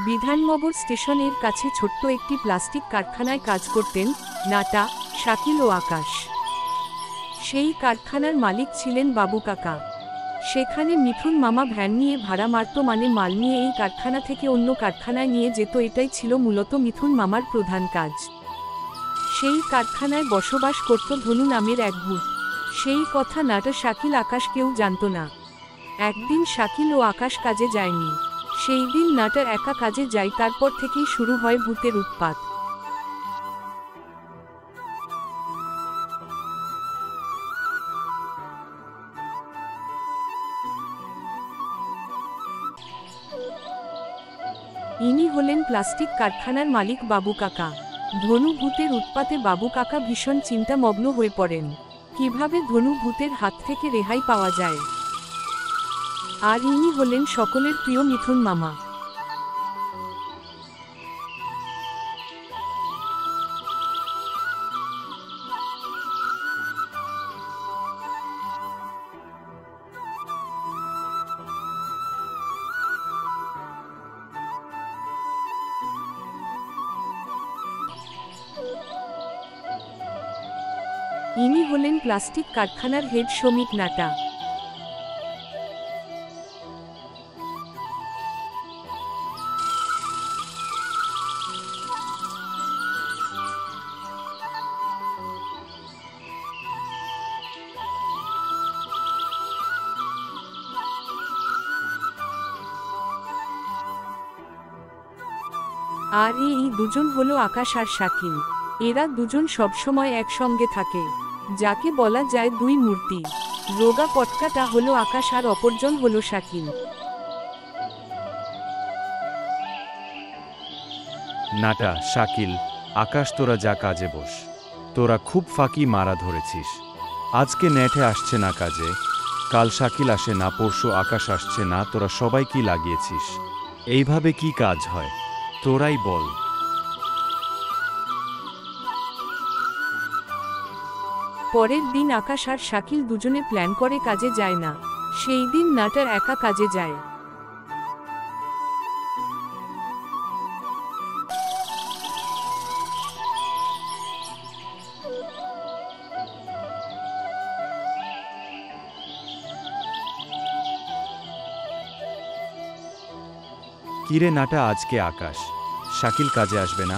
বিধাননগর স্টেশনের কাছে ছোট্ট একটি প্লাস্টিক কারখানায় কাজ করতেন নাটা, শাকিল ও আকাশ। সেই কারখানার মালিক ছিলেন বাবু কাকা। সেখানে মিঠুন মামা ভ্যান নিয়ে ভাড়া মারত, মানে মাল নিয়ে এই কারখানা থেকে অন্য কারখানায় নিয়ে যেত। এটাই ছিল মূলত মিঠুন মামার প্রধান কাজ। সেই কারখানায় বসবাস করত ধনু নামের এক ভূত। সেই কথা নাটা, শাকিল, আকাশ কেউ জানত না। একদিন শাকিল ও আকাশ কাজে যায়নি। সেই দিন নাটা একা কাজে যায়। তারপর থেকেই শুরু হয় ভূতের উৎপাত। ইনি হলেন প্লাস্টিক কারখানার মালিক বাবু কাকা। ধনু ভূতের উৎপাতে বাবু কাকা ভীষণ চিন্তামগ্ন হয়ে পড়েন, কিভাবে ধনু ভূতের হাত থেকে রেহাই পাওয়া যায়। আর ইনি হলেন সকলের প্রিয় মিঠুন মামা। ইনি হলেন প্লাস্টিক কারখানার হেড শ্রমিক নাটা। আর এই দুজন হলো আকাশ আর শাকিল। এরা দুজন সবসময় একসঙ্গে থাকে, যাকে বলা যায় দুই মূর্তি। রোগা পটকাটা হলো আকাশ আর অপরজন হলো শাকিল। নাটা, শাকিল, আকাশ, তোরা যা কাজে বস। তোরা খুব ফাঁকি মারা ধরেছিস। আজকে নেটে আসছে না কাজে, কাল শাকিল আসে না, পরশু আকাশ আসছে না। তোরা সবাই কি লাগিয়েছিস? এইভাবে কি কাজ হয়? তোরাই বল। পরের দিন আকাশ আর শাকিল দুজনে প্ল্যান করে কাজে যায় না। সেই দিন নাটার একা কাজে যায়। কিরে নাটা, আজকে আকাশ, শাকিল কাজে আসবে না?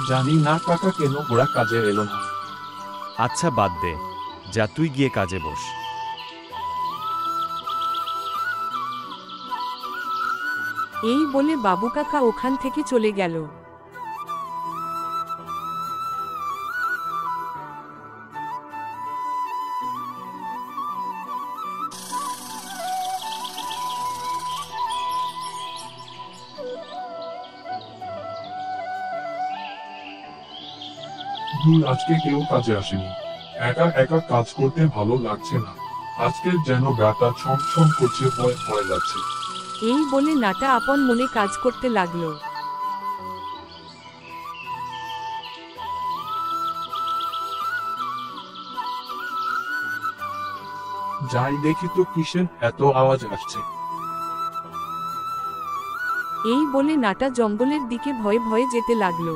জানি না কাকা, কেন ওরা কাজে এলো না। আচ্ছা বাদ দে, যা তুই গিয়ে কাজে বস। এই বলে বাবু কাকা ওখান থেকে চলে গেল। আজকে কেউ কাজে আসেনি। একা একা কাজ করতে ভালো লাগছে না। আজকের যেন গাটা ছমছম করছে, ভয় ভয় লাগছে। এই বলে নাটা আপন মনে কাজ করতে লাগলো। যাই দেখি তো কিসের এত আওয়াজ আসছে। এই বলে নাটা জঙ্গলের দিকে ভয়ে ভয়ে যেতে লাগলো।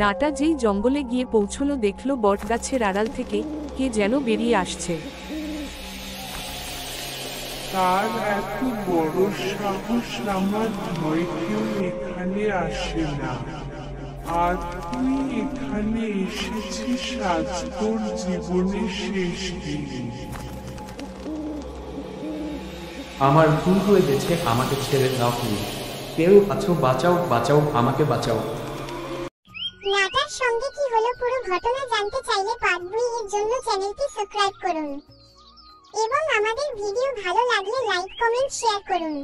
নাটা যেই জঙ্গলে গিয়ে পৌঁছলো, দেখলো বটগাছের আড়াল থেকে কে যেন বেরিয়ে আসছে। তার এত বড় সাহস, আমার ভয় কেউ এখানে আসে না। আর তুই এখানে এসেছিস আজ তোর জীবনের শেষ দিন। আমার ভুল হয়ে গেছে, আমাকে ছেড়ে দাও প্লিজ। কেউ আছো, বাঁচাও, বাঁচাও, আমাকে বাঁচাও। নাটা সঙ্গে কি হলো পুরো ঘটনা জানতে চাইলে পার্ট 2 এর জন্য চ্যানেলটি সাবস্ক্রাইব করুন এবং আমাদের ভিডিও ভালো লাগলে লাইক কমেন্ট শেয়ার করুন।